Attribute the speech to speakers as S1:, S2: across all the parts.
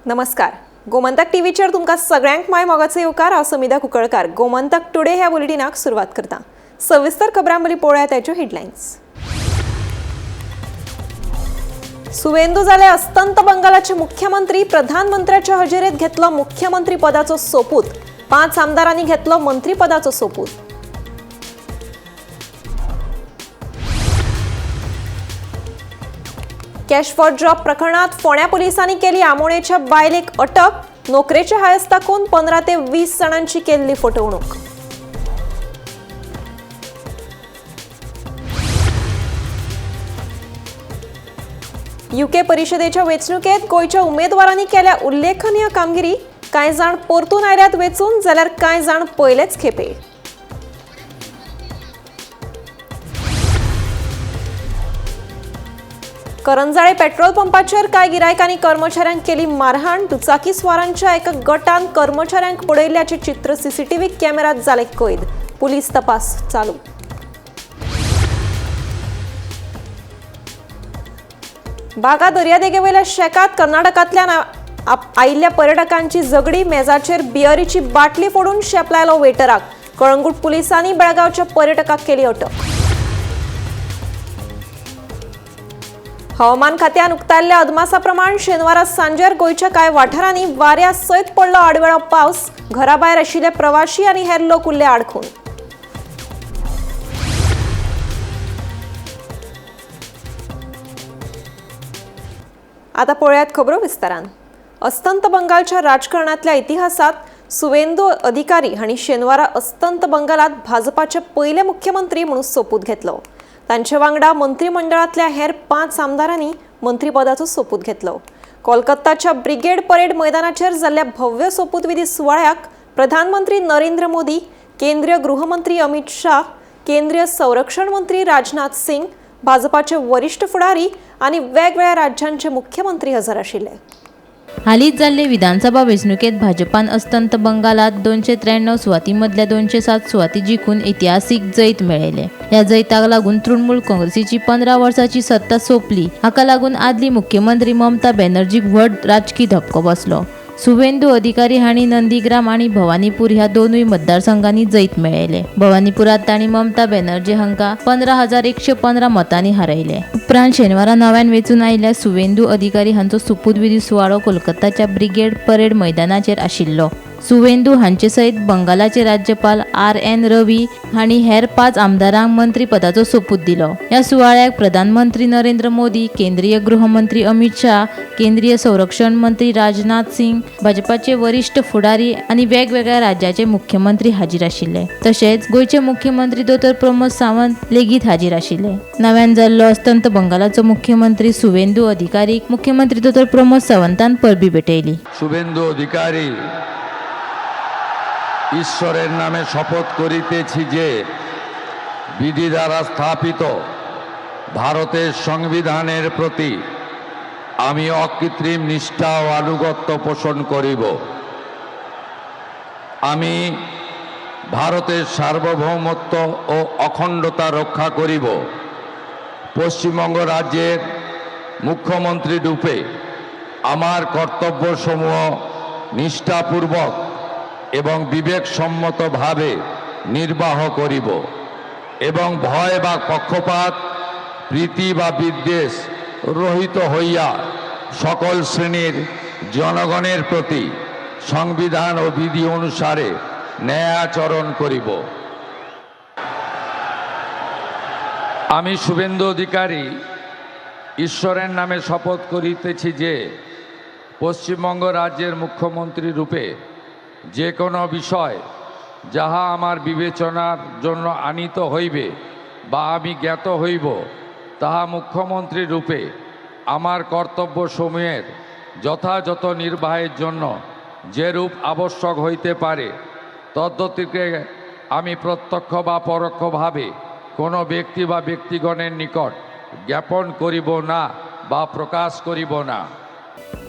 S1: नमस्कार. गोमंतक टीव्हीचेर तुमकां सगळ्यांक माय मोगाचो येवकार. हांव समिधा कुंकळकार. गोमंतक टुडे ह्या बुलेटिनाक सुरवात करता. सविस्तर खबरांवरवीं पळोवया ताच्यो हेडलायन्स. सुवेंदू जाले अस्तंत बंगालाचे मुख्यमंत्री. प्रधानमंत्र्याच्या हजेरेत घेतलो मुख्यमंत्री पदाचो सोपूत. 5 आमदारांनी घेतलो मंत्री पदाचो सोपूत. कॅश फॉर जॉब प्रकरणात फोंड्या पोलिसांनी केली आमोणेच्या बायलेक अटक. नोकरेचे हायस दाखोवन 15 ते 20 जाणांची केल्ली फटवणूक. यूके परिषदेच्या वेंचणुकेत गोंयच्या उमेदवारांनी केल्या उल्लेखनीय कामगिरी. कांय जाण परतून आयल्यात वेंचून, जाल्यार कांय जाण पयलेच खेपे. करंजाळे पेट्रोल पंपाचेर कांय गिरायकांनी कर्मचाऱ्यांक केली मारहाण. दुचाकी स्वारांच्या एका गटान कर्मचाऱ्यांक पडयल्ल्याचे चित्र सीसीटीव्ही कॅमेरात जाले कैद. पुलीस तपास चालू. बागा दर्यादेगेवयल्या शेकात कर्नाटकांतल्यान आयिल्ल्या पर्यटकांची झगडी. मेजाचेर बियरीची बाटली फोडून शेप लायलो वेटराक. कळंगूट पुलिसांनी बेळगांवच्या पर्यटकाक केली अटक. हवामान खात्यान उक्तायल्ल्या अदमासा प्रमाण शेनवारा सांजेर गोंयच्या कांय वाठारांनी वाऱ्या सयत पडलो आडवेळो पावस. घराभायर आशिल्ले प्रवाशी आनी हेर लोक उरले आडखून. आता पळयात खबरो विस्तारान. अस्तंत बंगालच्या राजकारणातल्या इतिहासात सुवेंदू अधिकारी हांणी शेनवारा अस्तंत बंगालात भाजपाचे पयले मुख्यमंत्री म्हणून सोपूत घेतलो. तांचे वांगडा मंत्रिमंडळातल्या हेर 5 आमदारांनी मंत्रीपदाचो सोपूत घेतलो. कोलकाताच्या ब्रिगेड परेड मैदानाचेर जाल्ल्या भव्य सोपूत विधी सुवाळ्याक प्रधानमंत्री नरेंद्र मोदी, केंद्रीय गृहमंत्री अमित शाह, केंद्रीय संरक्षण मंत्री राजनाथ सिंग, भाजपाचे वरिष्ठ फुडारी आनी वेगवेगळ्या राज्यांचे मुख्यमंत्री हजर आशिल्ले.
S2: हालींच जाल्ले विधानसभा वेंचणुकेत भाजपान अस्तंत बंगालात 293 सुवातींमदल्या 207 सुवाती जिखून ऐतिहासीक जैत मेळयले. ह्या जैताक लागून तृणमूल काँग्रेसीची 15 वर्सांची सत्ता सोंपली. हाका लागून आदली मुख्यमंत्री ममता बॅनर्जीक व्हड राजकी धपको बसलो. सुवेंदू अधिकारी हांणी नंदीग्राम आनी भवानीपूर ह्या दोनूय मतदारसंघांनी जैत मेळयले. भवानीपुरात तांणी ममता बॅनर्जी हांकां 15,115 मतांनी हारयले. उपरांत शेनवारा नव्यान वेंचून आयिल्ल्या सुवेंदू अधिकारी हांचो सोपूत विधी सुवाळो कोलकाताच्या ब्रिगेड परेड मैदानाचेर आशिल्लो. सुवेंदू हांचे सयत बंगालाचे राज्यपाल RN रवी हांणी हेर 5 आमदारांक मंत्री पदाचो सोपूत दिलो. ह्या सुवाळ्याक प्रधानमंत्री नरेंद्र मोदी, केंद्रीय गृहमंत्री अमित शाह, केंद्रीय संरक्षण मंत्री राजनाथ सिंग, भाजपाचे वरिष्ठ फुडारी आनी वेगवेगळ्या राज्याचे मुख्यमंत्री हाजीर आशिल्ले. तशेंच गोंयचे मुख्यमंत्री डॉ. प्रमोद सावंत लेगीत हाजीर आशिल्ले. नव्यान जाल्लो अस्तंत बंगालाचो मुख्यमंत्री सुवेंदू अधिकारीक मुख्यमंत्री डॉ. प्रमोद सावंतान परबी भेटयली.
S3: सुवेंदू अधिकारी ঈশ্বরের নামে শপথ করিতেছি যে বিধি দ্বারা স্থাপিত ভারতের সংবিধানের প্রতি আমি অকৃত্রিম নিষ্ঠা ও আনুগত্য পোষণ করিব। আমি ভারতের সার্বভৌমত্ব ও অখণ্ডতা রক্ষা করিব। পশ্চিমবঙ্গ রাজ্যের মুখ্যমন্ত্রী রূপে আমার কর্তব্যসমূহ নিষ্ঠাপূর্বক এবং বিবেকসম্মতভাবে নির্বাহ করিব এবং ভয় বা পক্ষপাত, প্রীতি বা বিদ্বেষ রহিত হইয়া সকল শ্রেণীর জনগণের প্রতি সংবিধান ও বিধি অনুসারে ন্যায় আচরণ করিব। আমি শুভেন্দু অধিকারী ঈশ্বরের নামে শপথ করিতেছি যে পশ্চিমবঙ্গ রাজ্যের মুখ্যমন্ত্রী রূপে যে কোনো বিষয় যাহা আমার বিবেচনার জন্য আনিত হইবে বা আমি জ্ঞাত হইব, তাহা মুখ্যমন্ত্রী রূপে আমার কর্তব্যসমূহের যথাযথ নির্বাহের জন্য যেরূপ আবশ্যক হইতে পারে তদ্গতিকে আমি প্রত্যক্ষ বা পরোক্ষভাবে কোনো ব্যক্তি বা ব্যক্তিগণের নিকট জ্ঞাপন করিব না বা প্রকাশ করিব না।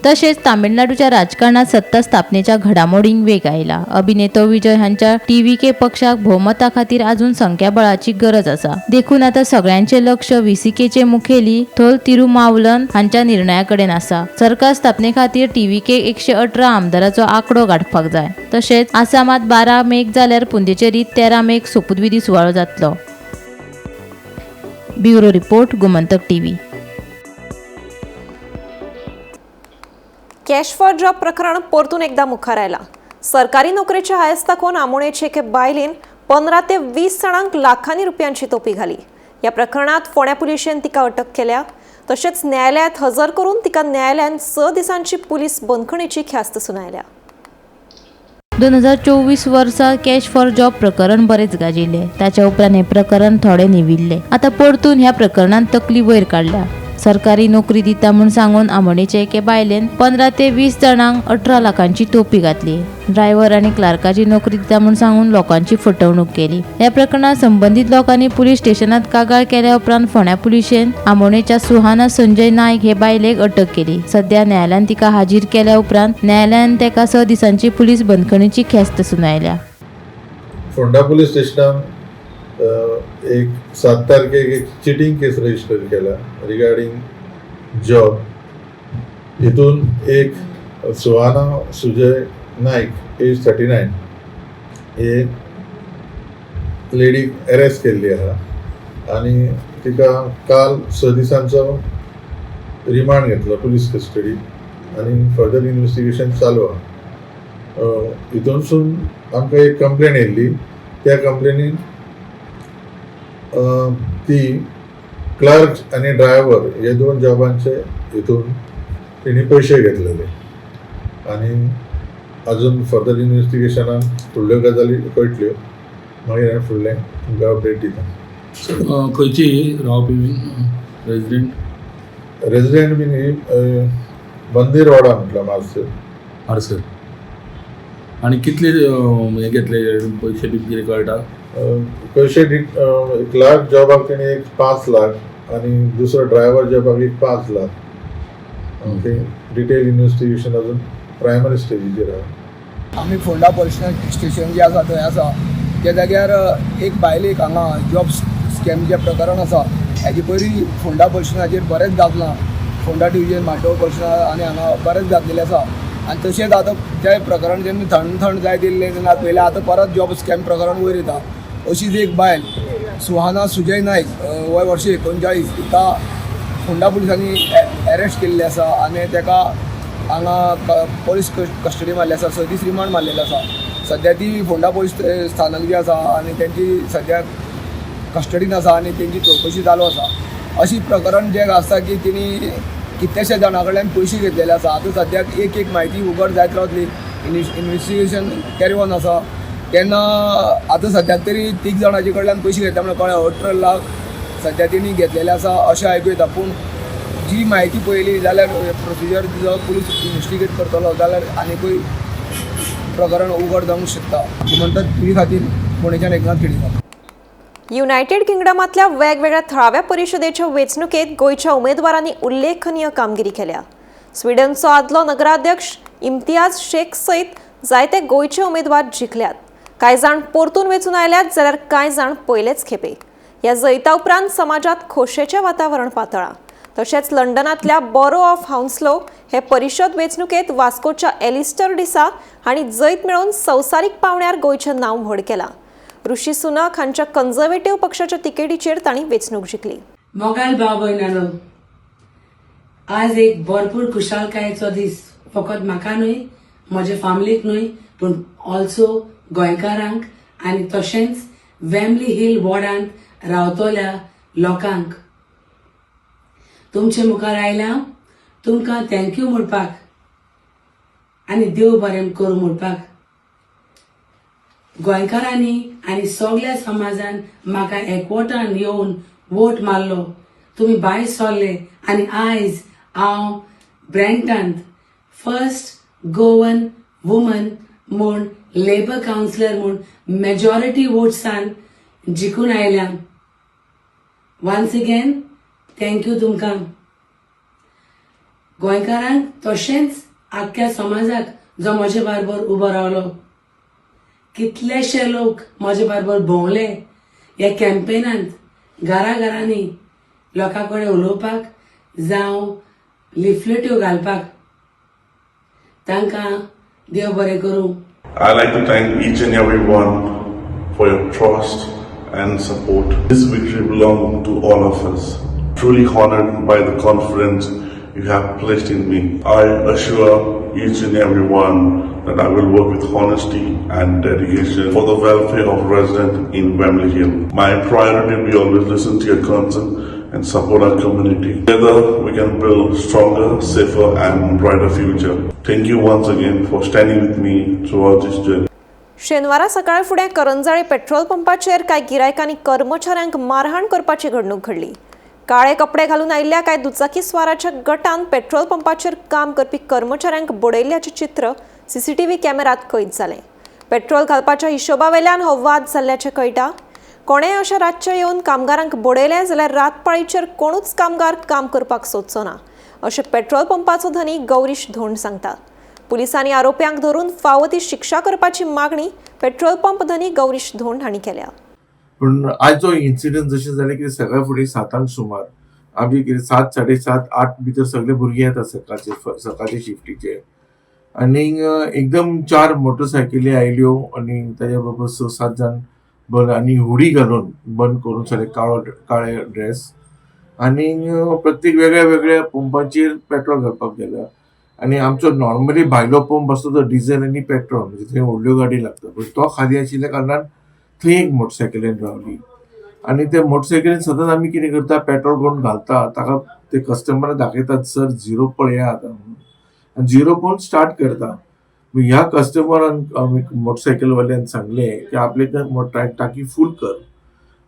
S2: तसेच तामिळनाडूच्या राजकारणात सत्ता स्थापनेच्या घडामोडींक वेग आयला. अभिनेतो विजय हांच्या टीव्हीके पक्षाक भोवमता खातीर अजून संख्याबळाची गरज आसा. देखून आता सगळ्यांचे लक्ष व्हीसीकेचे मुखेली थोल तिरुमावलन हांच्या निर्णया कडेन आसा. सरकार स्थापने खातीर टीव्हीके 118 आमदाराचो आंकडो गाठपाक जाय. तशेंच आसामात 12 मेक जाल्यार पुंदुचेरीत 13 मेक सोपुतविधी सुवाळो जातलो. Bureau report Gomantak TV.
S1: Cash for job प्रकरण परतून एकदा मुखार आयला. सरकारी नोकरेच्या हायस्ताकोन आमोणेचे एके बायलेन 15 ते 20 जाणांक लाखांनी रुपयांची तोपी घाली. ह्या प्रकरणात फोंड्या पुलिशेन तिका अटक केल्या. तशेंच न्यायालयात हजर करून तिका न्यायालयान 6 दिसांची पुलीस बंदखणीची ख्यास्त सुनायल्या.
S2: 2024 वर्सा कॅश फॉर जॉब प्रकरण बरेच गाजिल्ले. ताच्या उपरांत हे प्रकरण थोडे निविल्ले. आता परतून ह्या प्रकरणात तकली वयर काढल्या. सरकारी नोकरी दिता म्हूण सांगून आमोणेचे एके बायलेन 15 ते 20 जाणांक 18 लाखांची तोपी घातली. ड्रायव्हर आणि क्लार्काची नोकरी दिता म्हूण सांगून लोकांची फटवणूक केली. ह्या प्रकरणात संबंधित लोकांनी पुलीस स्टेशनात कागाळ केल्या उपरांत फोंड्या पुलिशेन आमोणेच्या सुहाना संजय नायक हे बायलेक अटक केली. सध्या न्यायालयान तिका हाजीर केल्या उपरांत न्यायालयान तेका 6 दिसांची पुलीस बंदखणीची ख्यास्त सुनायल्या.
S4: फोंडा पुलीस स्टेशनान एक 7 तारखेक एक चिटींग केस रजिस्टर केला रिगार्डिंग जॉब. हितून एक सुहाना सुजय नाईक एज 39 हे लेडीक अरेस्ट केल्ली आहा आणि तिका काल 6 दिसांचो रिमांड घेतलो पुलीस कस्टडी आणि फर्दर इन्व्हेस्टिगेशन चालू आहा. हितूनसून आमकां एक कंप्लेन येयल्ली. त्या कंप्लेनीन ती क्लर्क आणि ड्रायव्हर हे 2 जॉबांचे हितून तिने पैसे घेतलेले आणि अजून फर्दर इन्व्हेस्टिगेशनान फुडल्यो गजाली कळटल्यो. मागीर हांवें फुडलें तुमकां अपडेट दिता.
S5: खंयची रावपी
S4: रेजिडेंट बीन ही मंदीर वाडा म्हटलं
S5: मार्सेल. आनी कितले हे घेतले पैसे बी कितें कळटा?
S4: पैसे क्लर्क जॉबाक तेणी एक 5 लाख आणि दुसरो ड्रायव्हर जॉबाक एक 5 लाख. ते डिटेल इन्व्हेस्टिगेशन अजून प्रायमरी स्टेजीचेर आहा.
S6: आमी फोंडा पुलीस स्टेशन जे आसा थंय आसा त्या जाग्यार एक बायलेक हांगा जॉब स्कॅम जे प्रकरण आसा हेजे पयलीं फोंडा पुलीस स्टेशनाचेर बरेंच गाजलां. फोंडा डिविजन माटोव पुलीस आनी हांगा बरेंच गाजलेले आसा. आनी तशेंच आतां तें प्रकरण जेन्ना थंड जाय दिल्लें तेन्ना पयलें आतां परत जॉब स्कॅम प्रकरण वयर येता. अशीच एक बायल सुहाना सुजय नायक वय वर्ष 39 तिका फोंडा पुलिसांनी अरेस्ट केल्ली आसा आनी तेका हांगा पुलीस कस्टडी मारली आसा. 6 दीस रिमांड मारलेलो आसा. सद्या ती फोंडा पुलीस स्थानक जी आसा आनी तेंची सद्या कस्टडीन आसा आनी तेंची चवकशी चालू आसा. अशी प्रकरण जें आसा की तेणी कितलेशे जाणां कडल्यान पयशे घेतलेले आसा. आतां सद्याक एक म्हायती उगड जायत रावतली. इन्व्हेस्टिगेशन कॅरी ऑन आसा. तेन्ना आतां सद्याक तरी 3 जाणांचे कडल्यान पयशे घेतले म्हणून कळ्ळें 18 लाख सद्या तेणी घेतलेले आसा अशें आयकूं येता. पूण जी म्हायती पळयली जाल्यार प्रोसिजर जो पुलीस इन्व्हेस्टिगेट करतलो जाल्यार आनीकूय प्रकरण उगड जावंक शकता. गोमंतक टीव्ही खातीर पुणेच्यान एकनाथ केळीकर.
S1: युनायटेड किंगडमातल्या वेगवेगळ्या थळाव्या परिशदेच्या वेंचणुकेत गोंयच्या उमेदवारांनी उल्लेखनीय कामगिरी केल्या. स्वीडनचो आदलो नगराध्यक्ष इम्तियाज शेख सयत जायते गोंयचे उमेदवार जिखल्यात. कांय जाण परतून वेंचून आयल्यात जाल्यार कांय जाण पयलेच खेपे. ह्या जैता उपरांत समाजात खोशेचें वातावरण पातळ्ळां. तशेंच लंडनांतल्या बरो ऑफ हाउन्सलो हे परिशद वेंचणुकेत वास्कोच्या एलिस्टर डिसा हांणी जैत मेळोवन संवसारीक पावंड्यार गोंयचें नांव व्हड केलां. ऋषी सुनाक हांच्या कन्झर्वेटिव्ह पक्षाच्या तिकेटीचेर तांणी वेंचणूक जिखली.
S7: मोगाल भाव भयणानो, आज एक भरपूर खुशालकायेचो दीस फकत म्हाका न्हय म्हज्या फॅमिलीक न्हय पूण ऑल्सो गोंयकारांक आनी तशेंच वेम्बली हिल वॉर्डांत रावतल्या लोकांक. तुमचे मुखार आयला तुमकां थँक्यू म्हणपाक आनी देव बरें करूं म्हणपाक. गोंयकारांनी आनी सगळ्या समाजान म्हाका एकवटान येवन वोट मारलो. तुमी भायर सरले आनी आयज हांव ब्रँटांत फर्स्ट गोवन वुमन म्हूण लेबर कावन्सिलर म्हूण मेजॉरिटी वोट्सान जिखून आयल्या. वन्स अगेन थँक्यू तुमकां. गोंयकारांक तशेंच आख्ख्या समाजाक जो म्हजे बरोबर उबो रावलो. कितलेशे लोक म्हजे बरोबर भोंवले ह्या कॅम्पेनांत घरांनी लोकां कडेन उलोवपाक जावं लिफलेट्यो घालपाक. तांकां देव बरें करूं.
S8: I'd like to thank each and every one for your trust and support. This victory belongs to all of us. Truly honored by the confidence you have placed in me. I assure each and every one that I will work with honesty and dedication for the welfare of residents in Wembley Hill. My priority will be always listen to your concern and support our community. Together we can build stronger, safer and brighter future. Thank you once again for standing with me throughout this journey.
S1: शेनवारा सकाळी फुडें Karanzalem petrol पंपाचेर कांय गिरायकांनी कर्मचाऱ्यांक मारहाण करपाची घडणूक घडली. काळे कपडे घालून आयिल्ल्या कांय दुचाकी स्वाराच्या गटान पेट्रोल पंपाचेर काम करपी कर्मचाऱ्यांक बडयल्ल्याचें चित्र सीसीटीव्ही कॅमेरात कैद जालें. पेट्रोल घालपाच्या हिशोबावेल्यान हो वाद जाल्ल्याचें कळटा. कोणेय अशें रातचे येवन कामगारांक बडयलें जाल्यार रातपाळीचेर कोणूच कामगार काम करपाक सोदचो ना अशें पेट्रोल पंपाचो धनी गौरीश धोंड सांगता. पुलिसांनी आरोप्यांक धरून फावो ती शिक्षा करपाची मागणी पेट्रोल पंप धनी गौरीश धोंड हांणी केल्या.
S9: पण आज जो इन्सिडंट जशें जालें की सकाळ फुडें 7 सुमार आमी कितें 7, 7:30, 8 भितर सगळे भुरगे येता सकाळचे शिफ्टीचे आनी एकदम 4 मोटरसायकली आयल्यो आनी ताज्या बरोबर 6-7 जाण बंद आनी हुडी घालून बंद करून सगळे काळे ड्रेस आनी प्रत्येक वेगळ्या पंपाचेर पेट्रोल घालपाक गेल्या. आनी आमचो नॉर्मली भायलो पंप आसता तो डिझेल आनी पेट्रोल म्हणजे थंय व्हडल्यो गाडी लागता पण तो खाली आशिल्ल्या कारणान थंय एक मोटरसायकलीन रावली आनी त्या मोटरसायकलीन सतत आमी कितें करता पेट्रोल कोण घालता ताका ते कस्टमराक दाखयतात सर 0 पळयात आनी 0 पळोवन स्टार्ट करता. ह्या कस्टमरान मोटरसायकलवाल्यान सांगलें की आपले टाकी फूल कर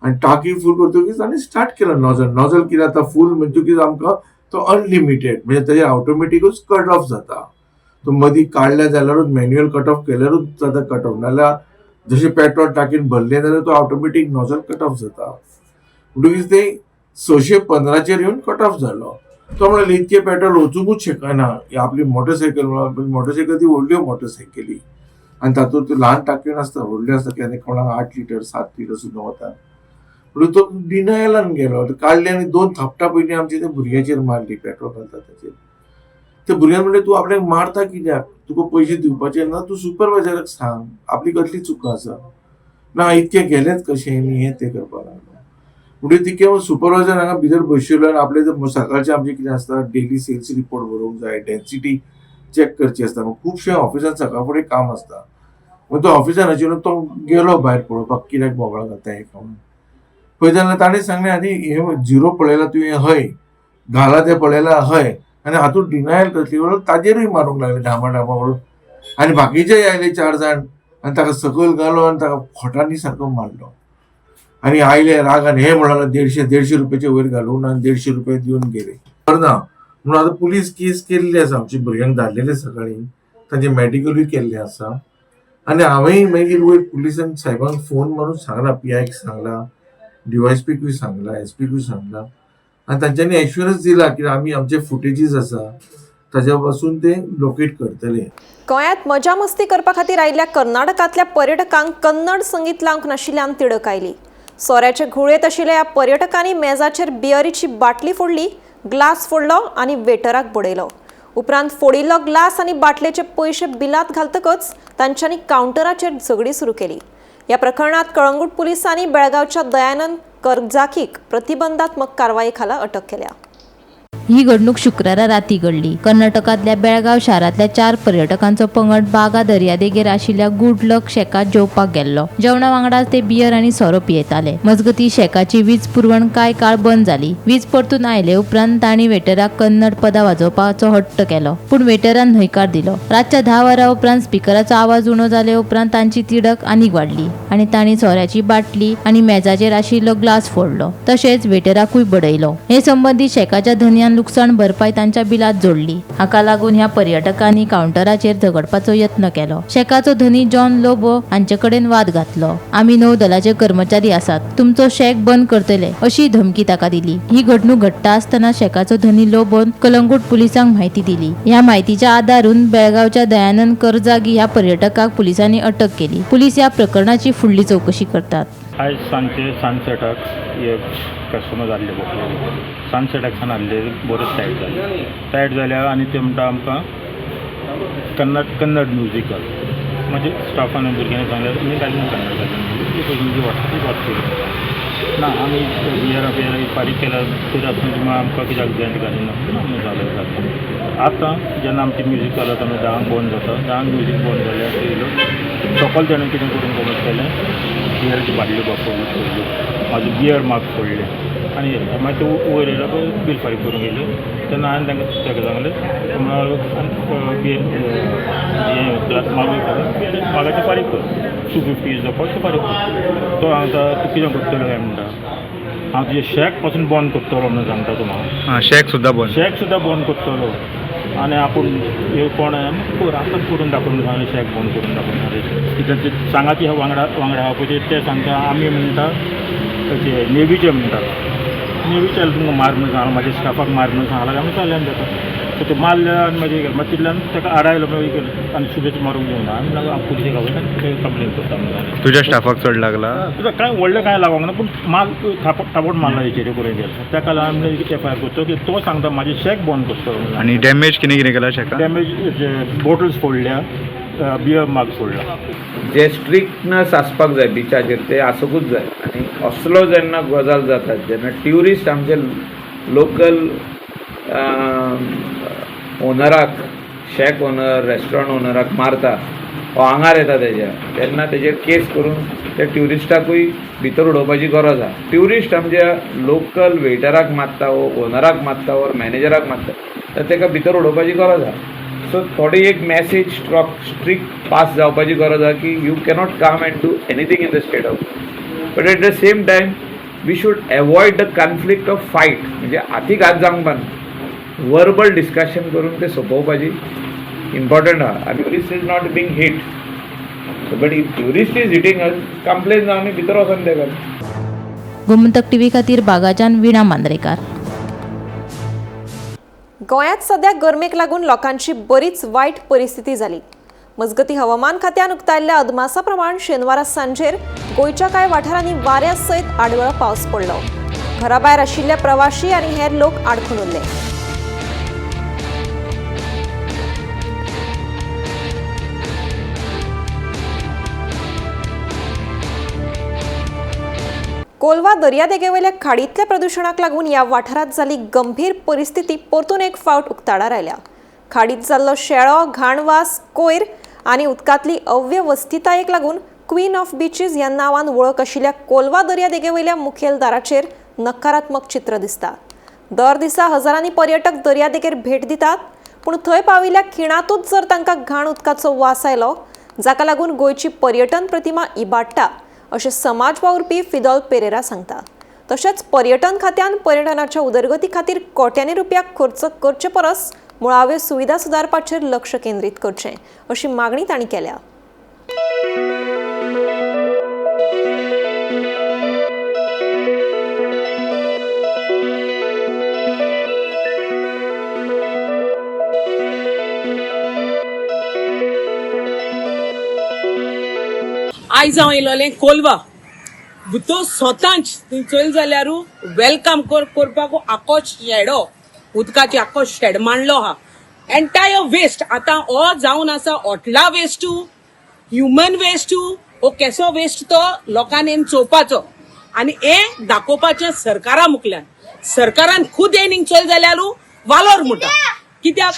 S9: आनी टाकी फूल करतकीच ताणें स्टार्ट केलो नॉजल कितें जाता फूल म्हणटकीच आमकां तो अनलिमिटेड म्हणजे ताजेर ऑटोमॅटिकूच कट ऑफ जाता. तो मदीं काडल्या जाल्यारूच मॅन्युअल कट ऑफ केल्यारूच जाता कट ऑफ नाल्यार जशें पेट्रोल टाकीन भरलें जाल्यार तो ऑटोमॅटीक नॉजल कट ऑफ जाता. म्हणटकीच ते 615 येवन कट ऑफ जालो. तो म्हणाले इतके पेट्रोल वचूंकूच शकना आपली मोटरसायकल ती व्हडल्यो मोटरसायकली आनी तातूंत ल्हान टाकयो नासता व्हडल्यो आसता केन्ना कोणाक 8 लिटर 7 लिटर सुद्दां वता. म्हणून तो डिनायलान गेलो काडले आनी 2 थापटां पयलीं आमचे त्या भुरग्याचेर मारली पेट्रोल घालता ताचेर. त्या भुरग्यान म्हणलें तूं आपल्याक मारता कित्याक तुका पयशे दिवपाचे ना तूं सुपरवायझराक सांग आपली कसली चुका आसा ना इतके गेलेच कशें न्ही हें तें करपाक लागलो. म्हणजे ती केवळ सुपरवायझर हांगा भितर बशिल्लो आनी आपले सकाळचें आमचें कितें आसता डेली सेल्स रिपोर्ट बरोवंक जाय डेन्सिटी चॅक करची आसता खूबशे ऑफिसान सकाळ फुडें काम आसता. मग तो ऑफिसान आशिल्लो तो गेलो भायर पळोवपाक कित्याक बोबळा घालता हें खावन पळय जाल्यार ताणें सांगलें आनी हे 0 पळयला तुवें हय घाला तें पळयलां हय आनी हातूंत डिनायल करतली म्हणून ताजेरूय मारूंक लागले ढामा म्हणून आनी बाकीचेय आयले 4 जाण आनी ताका सकयल घालो आनी ताका खोटांनी सारको मारलो आनी आयले रागान हे म्हणाला 150 रुपयाचे वयर घालून आनी 150 रुपया दिवन गेले. करना म्हणून आतां पुलीस केस केल्ली आसा आमच्या भुरग्यांक धाडलेले सकाळी तांचे मेडिकलूय केल्लें आसा आनी हांवेंय मागीर वयर पुलिसान साहेबांक फोन मारून सांगला PIक सांगला DYSPकूय सांगला SPकूय सांगला आनी तांच्यांनी एश्युरन्स दिला की आमी आमचे फुटेजीस आसा ताज्या पासून ते लोकेट करतले.
S1: गोंयांत मजा मस्ती करपा खातीर आयिल्ल्या कर्नाटकांतल्या पर्यटकांक कन्नड संगीत लावंक नाशिल्ल्यान तिडक आयली. सोऱ्याचे घुळेत आशिल्ल्या ह्या पर्यटकांनी मेजाचेर बियरीची बाटली फोडली ग्लास फोडलो आनी वेटराक बडयलो. उपरांत फोडिल्लो ग्लास आनी बाटलेचे पयशे बिलांत घालतकच तांच्यांनी कावंटराचेर झगडी सुरू केली. ह्या प्रकरणात कळंगूट पुलिसांनी बेळगांवच्या दयानंद करजाकीक प्रतिबंधात्मक कारवाये खाला अटक केल्या.
S2: ही घडणूक शुक्रारा राती घडली. कर्नाटकातल्या बेळगाव शारांतल्या 4 पर्यटकांचो पंगड बागा दर्यादेगेर आशिल्ल्या गुड लक शेकात जेवपाक गेल्लो. जेवणा वांगडाच ते बियर आनी सोरो पियेताले. मजगती शेकाची वीज पुरवण कांय काळ बंद जाली. वीज परतून आयले उपरांत तांणी वेटराक कन्नड पदां वाजोवपाचो हट्ट केलो पूण वेटरान न्हयकार दिलो. रातच्या 10 वरां उपरांत स्पिकराचो आवाज उणो जाले उपरांत तांची तिडक आनीक वाडली आनी तांणी सोऱ्याची बाटली आनी मेजाचेर आशिल्लो ग्लास फोडलो तशेंच वेटराकूय बडयलो. हे संबंदी शेकाच्या धन्यान लुकसाण भरपाई तांच्या बिलात जोडली. हाका लागून ह्या पर्यटकांनी काउंटराचेर झगडपाचो यत्न केलो. शेकाचो धनी जॉन लोबो हांचे कडेन वाद घातलो. आमी नौदलाचे कर्मचारी आसात, तुमचो शेक बंद करतले अशी धमकी ताका दिली. ही घडणूक घडटा आसतना शेकाचो धनी लोबोन कलंगूट पुलिसांक म्हायती दिली. ह्या म्हायतीच्या आदारून बेळगावच्या दयानंद करजागी ह्या पर्यटकाक पुलिसांनी अटक केली. पुलीस ह्या प्रकरणाची फुडली चौकशी करतात.
S10: आयज सांजचे सनसेटाक एक कस्टमर जाल्ले बसले. सनसेटाक सान आसले बरेच टायट जाल्या आनी ते म्हणटा आमकां कन्नड म्युजीक घाल. म्हणजे स्टाफान भुरग्यांनी सांगलें तुमी घाली कन्नड घाली हिंदी वाचता ना आमी बियर फारीक केल्या तरी आसतना तुमी आमकां कित्याक जाय घालिना आमी जालें. आतां जेन्ना आमची म्युजीक चलता आमी धांक बंद जाता. धांक म्युजीक बंद जाल्यार येयलो सकयल तेणें कितें करून कमीट केलें बियराची बाटली वापरली म्हाजो बियर मार्क फोडले आनी मागीर ते वयर येयलो बील फारीक करून गेले. तेन्ना हांवें ताका सांगलें मागाचें फारीक कर 250 जो पळय फारीक कर. तो हांव तूं कितें करतलो काय म्हणटा हांव तुजें शेक पासून बंद करतलो म्हणून सांगता तुम्हाला. शेक सुद्दां बंद करतलो आनी आपूण कोण आतांच करून दाखोवन सांगलें शेक बंद करून दाखोवन कित्याक ते सांगाती वांगडा आहा पळय ते सांगता आमी म्हणटा तेचे नेवीचे म्हणटा नेवीचे तुमकां मार म्हणून सांगला म्हाज्या स्टाफाक मार म्हणून सांगला आमी चल्ल्यान जाता. सो ते मारले आनी मागीर गेले मागीर तितल्यान ताका आडायलो मागीर गेलो आनी सुबेज मारूंक घेवन आमी लागून पुलिशेक हांवें कंप्लेन करता म्हणून.
S11: तुज्या स्टाफाक चड लागला?
S10: तुका कांय व्हडलें कांय लागोंक ना पूण माल ताबड मारला हेचेर करून गेलो. ताका लागून आमी एफआयआर करतो की तो सांगता म्हाजें शेक बंद करतलो.
S11: आनी डॅमेज कितें केला शेका?
S10: डॅमेज बॉटल्स फोडल्या बियर मार्क फोडला.
S12: जे स्ट्रिक्टनस आसपाक जाय बिचाचेर ते आसुकूच जाय. आनी असलो जेन्ना गजाल जाता जेन्ना ट्युरिस्ट आमचे लोकल ओनराक शेक ओनर रेस्टॉरंट ओनराक मारता हो आंगार येता तेज्या तेन्ना तेजेर केस करून त्या ट्युरिस्टाकूय भितर उडोवपाची गरज आहा. ट्युरिस्ट आमच्या लोकल वेटराक मारता वो ओनराक मारता वो मॅनेजराक मारता तर तेका भितर उडोवपाची गरज आहा. सो थोडी एक मॅसेज स्ट्रिक्ट पास जावपाची गरज आहा की you cannot come and do anything in the state of. But at the same time we should avoid the conflict of fight. म्हणजे हातीक हात जावंक ना वर्बल डिस्कशन करून ते सोंपोवपाची इम्पॉर्टंट आहा. आनी tourist is not being hit but if tourist is hitting us complain जावन आमी भितर वचोन ते कर.
S2: गोमंतक टीव्ही खातीर बागाच्यान विणा मांद्रेकार.
S1: गोंयांत सध्या गरमेक लागून लोकांची बरीच वायट परिस्थिती जाली. मजगती हवामान खात्यान उक्तायल्ल्या अदमासा प्रमाण शेनवारा सांजेर गोंयच्या कांय वाठारांनी वाऱ्या सयत आडवळो पावस पडलो. घराभायर आशिल्ले प्रवाशी आनी हेर लोक आडखून उरले. कोलवा दर्यादेगेवयल्या खाडींतल्या प्रदूषणाक लागून ह्या वाठारांत जाल्ली गंभीर परिस्थिती परतून एक फावट उक्ताडार आयल्या. खाडींत जाल्लो शेळो, घाणवास, कोयर आनी उदकांतली अव्यवस्थितायेक लागून क्वीन ऑफ बीचीस ह्या नांवान वळख आशिल्ल्या कोलवा दर्यादेगेवयल्या मुखेलदाराचेर नकारात्मक चित्र दिसता. दर दिसा हजारांनी पर्यटक दर्यादेगेर भेट दितात पूण थंय पाविल्ल्या खिणांतूच जर तांकां घाण उदकाचो वास आयलो जाका लागून गोंयची पर्यटन प्रतिमा इबाडटा अशें समाज वावुरपी फिदोल पेरेरा सांगता. तशेंच पर्यटन खात्यान पर्यटनाच्या उदरगती खातीर कोट्यांनी रुपया खर्च करचे परस मुळाव्यो सुविधा सुदारपाचेर लक्ष केंद्रीत करचें अशी मागणी तांणी केल्या.
S7: आयज हांव येयलोलें कोलवा तो स्वतांच थंय चल जाल्यार वेलकम करपाक आकोश शेडो उदकाची आकोश शेड मांडलो आहा. एंटायर वेस्ट आतां हो जावन आसा हॉटला वेस्टू ह्युमन वेस्टू हो केसो वेस्ट तो लोकांनी चोवपाचो आनी हें दाखोवपाचें सरकारा मुखल्यान. सरकारान खुद येयन चल जाल्यार वालोर म्हणटा. कित्याक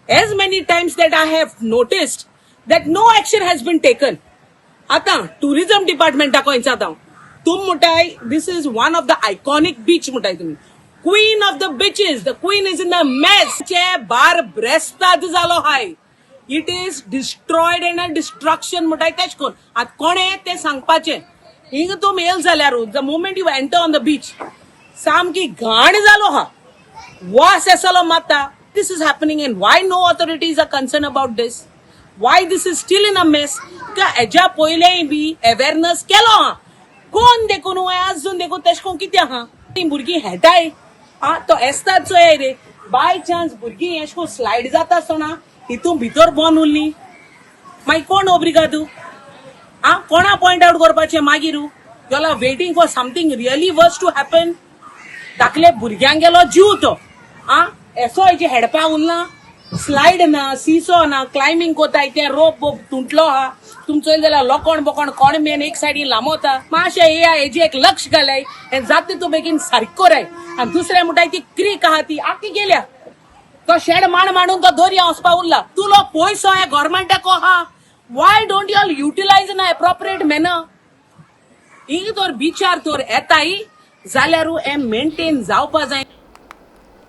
S7: as many times that I have noticed that no action has been taken. आतां टुरिझम डिपार्टमेंटा खंयचा आतां तुम म्हणटाय this is one of the iconic beach म्हणटाय तुमी queen of the beaches the queen is in the mess चे बार ब्रेस्ताद जालो हाय. It is destroyed and a destruction म्हणटाय तेच कोण आतां कोणे ते सांगपाचें. हिंग तुम येल जाल्यार the moment you enter on the beach सामकी घाण जालो हा was esalo mata. This is happening and why no authorities are concerned about this? Why this is still in a mess? का एजा पहिले बी अवेअरनेस केलो हा. कोण देखून अजून देखून तेशकोन कित्या हा ती भुरगीं हेटाय आ तो एस्ताचो रे बाय चान्स भुरगीं एशको स्लाइड जाता आसतना हितून भितर बॉन उरली मागीर कोण ओब्रिगादू आ कोणा पॉइंट आउट करपाचें मागीर you are waiting for something really worst to happen. धाकले भुरग्यांक गेलो जीव तो आ एसो हेजे हेडपा उरला स्लाइड ना सीसो ना क्लाइंबिंग कोताय ते रोप बोप तुंटलो हा तुमचो जाल्यार लोकोण बोकोण कोण मेन एक सायडीन लांबवता मातशें हेजे एक लक्ष घालाय हे जाता तूं बेगीन सारको राय आनी दुसऱ्या म्हणटाय ती क्रीक आहा ती आख्खी गेल्या तो शेड मांडून तो दर्या वचपा उरला तुलो पयसो हे गव्हर्मेंटाको आहा why don't you all utilize in appropriate manner ही तर बिचार तर येताय जाल्यार हे मेंटेन जावपा जाय.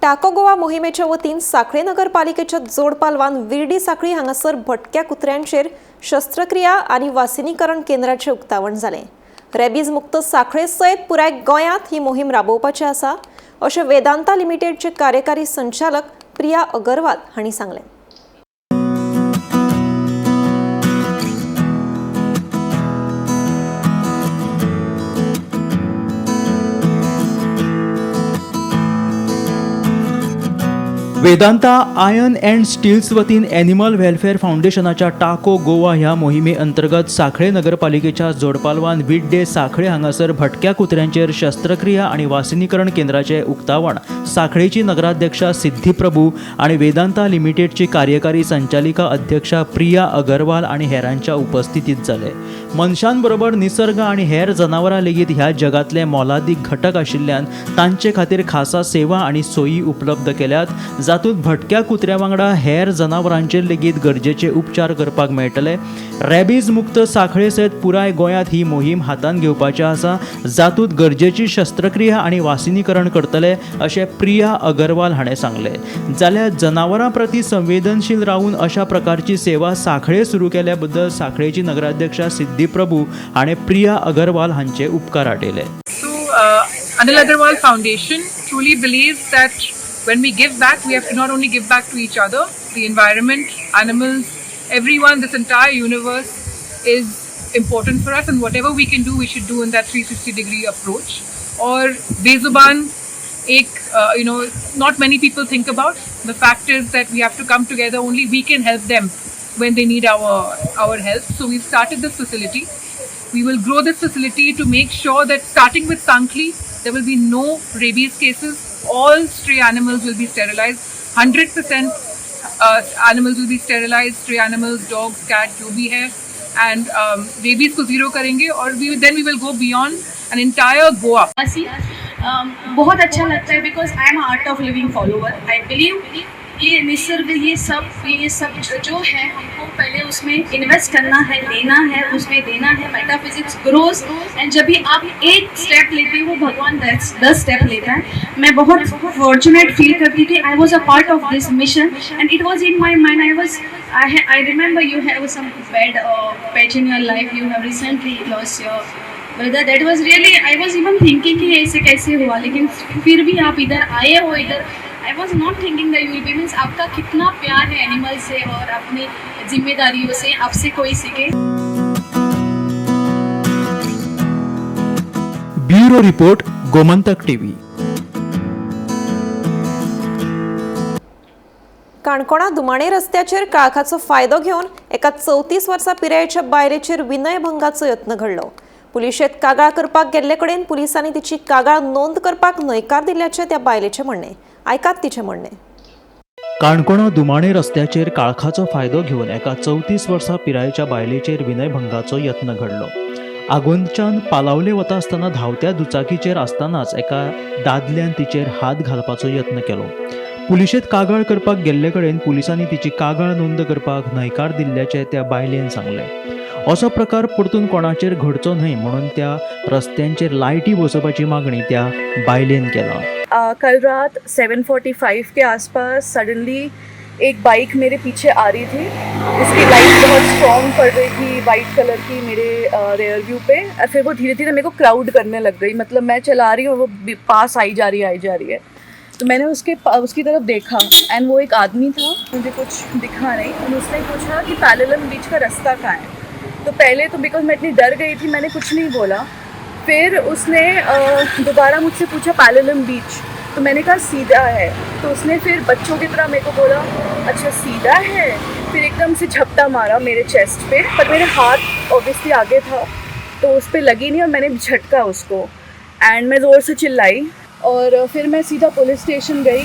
S1: टाको गोवा मोहिमेच्या वतीन सांखळे नगरपालिकेच्या जोड पालवान विर्डी सांखळी हांगासर भटक्या कुत्र्यांचेर शस्त्रक्रिया आनी वासिनीकरण केंद्राचें उक्तावण जालें. रेबीज मुक्त सांखळे सयत पुराय गोंयांत ही मोहीम राबोवपाची आसा अशें वेदांता लिमिटेडचे कार्यकारी संचालक प्रिया अगरवाल हांणी सांगलें.
S13: वेदांता आयर्न अँड स्टील्स वतीन एनिमल वेलफेअर फाउंडेशनाच्या टाको गोवा ह्या मोहिमे अंतर्गत सांखळे नगरपालिकेच्या जोडपालवान विड्डे सांखळे हांगासर भटक्या कुत्र्यांचेर शस्त्रक्रिया आनी वासिनीकरण केंद्राचें उक्तावण सांखळेची नगराध्यक्षा सिद्धी प्रभू आनी वेदांता लिमिटेडची कार्यकारी संचालिका अध्यक्षा प्रिया अगरवाल आनी हेरांच्या उपस्थितीत जाले. मनशांबरोबर निसर्ग आनी हेर जनावरां लेगीत ह्या जगातले मोलादीक घटक आशिल्ल्यान तांचे खातीर खासा सेवा आनी सोयी उपलब्ध केल्यात जातूंत भटक्या कुत्र्या वांगडा हेर जनावरांचेर लेगीत गरजेचे उपचार करपाक मेळटले. रेबीज मुक्त सांखळे सयत पुराय गोंयांत ही मोहीम हातांत घेवपाची आसा जातूंत गरजेची शस्त्रक्रिया आनी वासिनीकरण करतले अशें प्रिया अगरवाल हाणें सांगलें. जाल्यार जनावरां प्रती संवेदनशील रावून अशा प्रकारची सेवा सांखळे सुरू केल्या बद्दल सांखळेची नगराध्यक्षा सिद्धी प्रभू हाणें प्रिया अगरवाल हांचे उपकार आटयले.
S14: Anil Agarwal Foundation truly believes that when we give back, we have to not only give back to each other, the environment, animals, everyone, this entire universe is important for us, and whatever we can do, we should do in that 360-degree approach. Or bezuban, not many people think about. The fact is that we have to come together. Only we can help them when they need our help. So we've started this facility. We will grow this facility to make sure that starting with Sankhli, there will be no rabies cases. All stray animals will be sterilized. 100% animals will be sterilized. Stray animals, dogs, cats, जो भी है, and rabies को zero करेंगे. और then we will go beyond an entire Goa.
S15: बहुत अच्छा लगता है because I am an art of living follower. I believe ये निसर्ग ये सब जो है हमको पहले उसमें इन्वेस्ट करना है, लेना है, उसमें देना है. मेटाफिजिक्स ग्रोज एंड जब भी आप एक स्टेप लेते हो भगवान 10 स्टेप लेता है. मैं बहुत फॉर्चुनेट फील करती थी. I was a part of this mission end it was in my mind. I remember you have some bad patch in your life. You have recently lost your brother. That was really, I was even thinking कि ऐसे कैसे हुआ, लेकिन फिर भी आप इधर आए हो. इधर I was not thinking that you will be, means आपका कितना प्यार है एनिमल से और अपनी जिम्मेदारियों से, आपसे कोई सीखे.
S13: Bureau report, Gomantak TV.
S1: काणकोणा दुमाणे रस्त्याचेर काळखाचो फायदो घेवन एका 34 वर्सां पिरायेच्या बायलेचेर विनयभंगाचो यत्न घडलो. पुलिशेंत कागाळ करपाक गेल्ले कडेन पुलिसांनी तिची कागाळ नोंद करपाक न्हयकार दिल्याचें त्या बायलेचें म्हणणें. आयकात तिचें म्हणणें.
S13: काणकोणा दुमाणे रस्त्याचेर काळखाचो फायदो घेवन एका 34 वर्सां पिरायेच्या बायलेचेर विनयभंगाचो यत्न घडलो. आगोंदच्यान पालावले वता आसतना धांवत्या दुचाकीचेर आसतनाच एका दादल्यान तिचेर हात घालपाचो यत्न केलो. पुलिशेंत कागाळ करपाक गेल्ले कडेन पुलिसांनी तिची कागाळ नोंद करपाक न्हयकार दिल्ल्याचें त्या बायलेन सांगलें. असो प्रकार परतून कोणाचेर घडचो न्हय म्हणून त्या रस्त्यांचेर लायटी बसोवपाची मागणी त्या बायलेन केला.
S15: कल रात 7:45 के आसपास सडनली एक बाइक मेरे पीछे आ रही थी. उसकी लाइट बहुत स्ट्रॉन्ग पड़ रही थी वाइट कलर की मेरे रेयर व्यू पे. और फिर वो धीरे धीरे मेरे को क्राउड करने लग गई. मतलब मैं चला रही हूँ, वो पास आई जा रही है. तो मैंने उसकी तरफ देखा एंड वो एक आदमी था, मुझे कुछ दिखा नहीं, और उसने पूछा कि पैरेलल बीच का रास्ता कहाँ है। तो पहले तो बिकॉज मैं इतनी डर गई थी मैंने कुछ नहीं बोला। फिर उसने दोबारा मुझसे पूछा पैरेलल बीच, तो मैंने कहा सीधा है। तो उसने फिर बच्चों की तरह मेरे को बोला अच्छा सीधा है, फिर एकदम से झपटा मारा मेरे चेस्ट पे, पर मेरे हाथ ऑब्वियसली आगे था तो उस पर लगी नहीं और मैंने झटका उसको एंड मैं ज़ोर से चिल्लाई। और फिर मैं सीधा पुलिस स्टेशन गई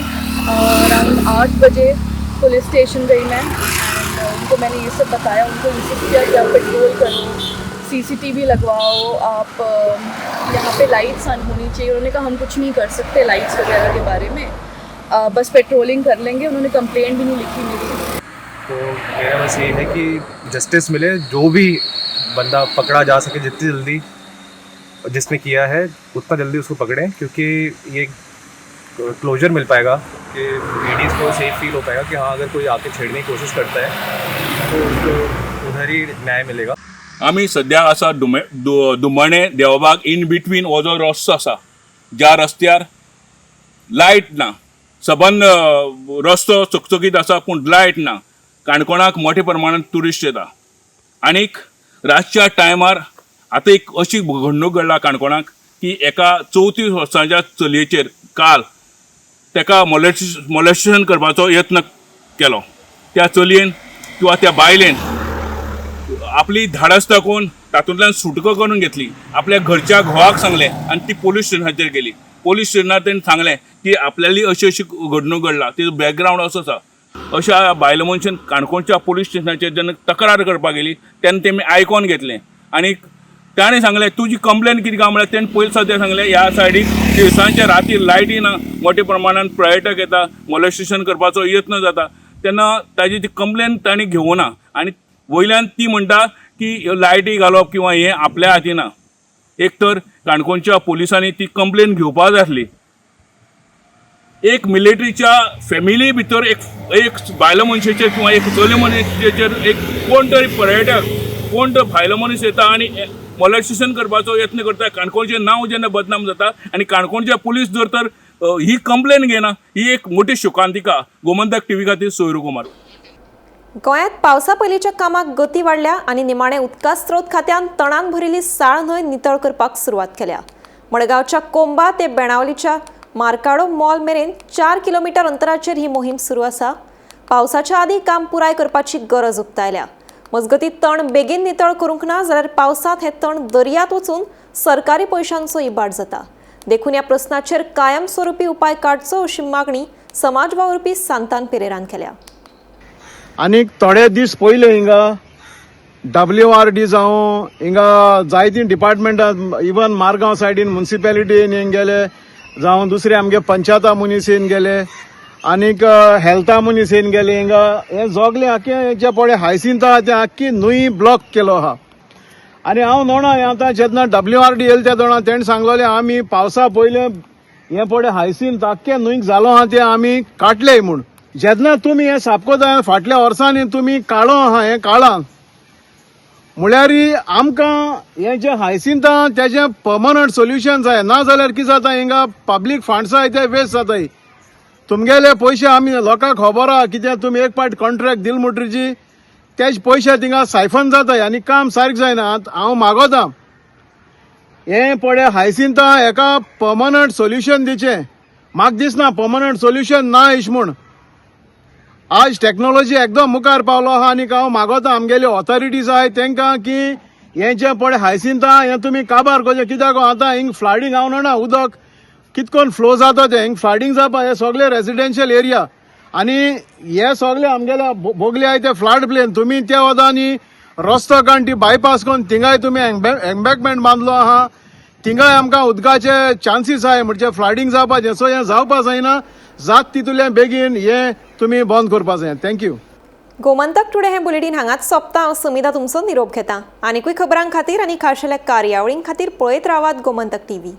S15: और अराउंड 8 बजे पुलिस स्टेशन गई मैं एंड उनको मैंने ये सब बताया, उनको इंसिस्ट किया कि आप पेट्रोल करो, CCTV लगवाओ, आप यहाँ पे लाइट्स ऑन होनी चाहिए। उन्होंने कहा हम कुछ नहीं कर सकते लाइट्स वगैरह के बारे में, बस पेट्रोलिंग कर लेंगे। उन्होंने कंप्लेंट भी नहीं लिखी मेरी।
S16: तो मेरा बस ये है कि जस्टिस मिले, जो भी बंदा पकड़ा जा सके जितनी जल्दी, जिसने किया है उतना जल्दी उसको पकड़ें, क्योंकि ये क्लोजर मिल पाएगा कि लेडीज़ को सेफ फील हो पाएगा कि हाँ अगर कोई आके छेड़ने की कोशिश करता है तो उसको उधर ही न्याय मिलेगा।
S17: आमी सद्या आसा दुमणे देवबाग इन बिटवीन हो जो रस्तो आसा, ज्या रस्त्यार लायट ना, सबंद रस्तो चकचकीत आसा पूण लायट ना, काणकोणाक मोठ्या प्रमाणात ट्युरिस्ट येता। आनीक रातच्या टायमार आतां एक अशी घडणूक घडला काणकोणाक की एका 34 वर्सांच्या चलयेचेर काल ताका मोलेस्टेशन करपाचो यत्न केलो। त्या चलयेन किंवा त्या बायलेन आपली धाडस दाखोवन तातूंतल्यान सुटका करून घेतली, आपल्या घरच्या घोवाक सांगलें आनी ती पोलीस स्टेशनाचेर गेली। पोलीस स्टेशनार तेणें सांगलें की आपल्याली अशी घडणूक घडला, तिजो बॅकग्रावंड असो आसा। अशा बायल मनशान काणकोणच्या पोलीस स्टेशनाचेर जेन्ना तक्रार करपाक गेली तेन्ना तेमी आयकोन घेतलें आनी ताणें सांगलें तुजी कंप्लेन कितें काय म्हळ्यार तेणें पयलीं सद्या सांगलें ह्या सायडीक दिवसांच्या रातीर लायटी ना, मोठ्या प्रमाणात पर्यटक येता, मोलेस्टेशन करपाचो यत्न जाता, तेन्ना ताजी ती कंप्लेन ताणें घेवना आनी वयल्यान ती म्हणटा की लायटी घालप किंवा हें आपल्या हातीन ना। एक तर काणकोणच्या पुलिसांनी ती कंप्लेन घेवपा जाय आसली। एक मिलिटरीच्या फॅमिली भितर एक बायल मनशेचेर किंवा एक चली मनशेचेर एक कोण तरी पर्यटक, कोण तर भायलो मनीस येता आनी मोलेस्टेशन करपाचो यत्न करता, काणकोणचें नांव जेन्ना बदनाम जाता आनी काणकोणचे पुलीस जर तर ही कंप्लेन घेना, ही एक मोठी शोकांतिका। गोमंतक TV खातीर सोयरू कुमार।
S1: गोंयांत पावसा पयलींच्या कामाक गती वाडल्या आनी निमाणे उदका स्त्रोत खात्यान तणान भरिल्ली साळ न्हंय नितळ करपाक सुरवात केल्या। मडगांवच्या कोंबा ते बेणावलीच्या मार्काडो मॉल मेरेन 4 किलोमीटर अंतराचेर ही मोहीम सुरू आसा। पावसाच्या आदी काम पुराय करपाची गरज उक्तायल्या। मजगती तण बेगीन नितळ करूंक ना जाल्यार पावसांत हे तण दर्यांत वचून सरकारी पयशांचो इबाड जाता। देखून ह्या प्रस्नाचेर कायमस्वरुपी उपाय काडचो अशी मागणी समाज वावुरपी सांतान पेरेरान केल्या।
S18: आनीक थोडे दीस पयले हिंगा WRD जावं हिंगा जायतीं डिपार्टमेंटां, इवन मारगांव सायडीन म्युनिसिपॅलिटीन येवन गेले, जावं दुसरे आमगे पंचायता मनीस येवन गेले, आनीक हेल्था मनीस येवन गेले। हिंगा हे जोगले आख्खे हेचे पडे हायसिंता ते आख्खी न्हंय ब्लॉक केलो आहा। आनी हांव नोणा आतां जेन्ना WRD येयले त्या दोणा तेणें सांगलोलें आमी पावसा पयले हे पडे हायसिंत आख्खे न्हंयक जालो आहा ते आमी काडले म्हूण। जेन्ना तुमी हे सापकोता फाटल्या वर्सांनी तुमी काळो आहा हें काळां म्हळ्यार आमकां हे जे हायसिंता तेजें पर्मनंट सोल्युशन जाय, ना जाल्यार कितें जाता हिंगा पब्लीक फंड्स आहाय ते वेस्ट जाताय। तुमगेले पयशे आमी लोकांक खबर आहा कित्याक तुमी एक पाट कॉन्ट्रॅक्ट दिल म्हणटरीची तेज पयशे थिंगा सायफन जाताय आनी काम सारकें जायना। हांव मागोता हे पडे हायसिंता हेका पर्मनंट सोल्युशन दिचें। म्हाका दिसना पर्मनंट सोल्युशन ना इश म्हूण। आज टेक्नॉलॉजी एकदम मुखार पावलो आहा आनीक हांव मागोता आमगेले ऑथॉरिटीज आहाय तेंकां की हे जे पडे हायसिंता हे तुमी काबार करचें। कित्याक आतां हिंग फ्लडिंग हांव म्हणना उदक कितकोन फ्लो जाता तें हिंग फ्लडिंग जावपा हे सगळे रेसिडेन्शियल एरिया आनी हे सगळे आमगेले भोगले आहाय ते फ्लड प्लेन। तुमी त्या वदांनी रस्तो काडून ती बायपास करून थिंगाय तुमी एम्बॅकमेंट बांदलो आहा, थिंगाय आमकां उदकाचे चान्सीस आहाय म्हणजे फ्लडिंग जावपाचें। सो हें जावपा जायना, जात तितूलें बेगीन हे तुमी बंद करपा जाय। थँक्यू।
S1: गोमंतक टुडे हे बुलेटिन हांगाच सोंपता। हांव समिता तुमचो निरोप घेता। आनीकूय खबरां खातीर आनी खाशेल्या कार्यावळीं खातीर पळयत रावात गोमंतक TV।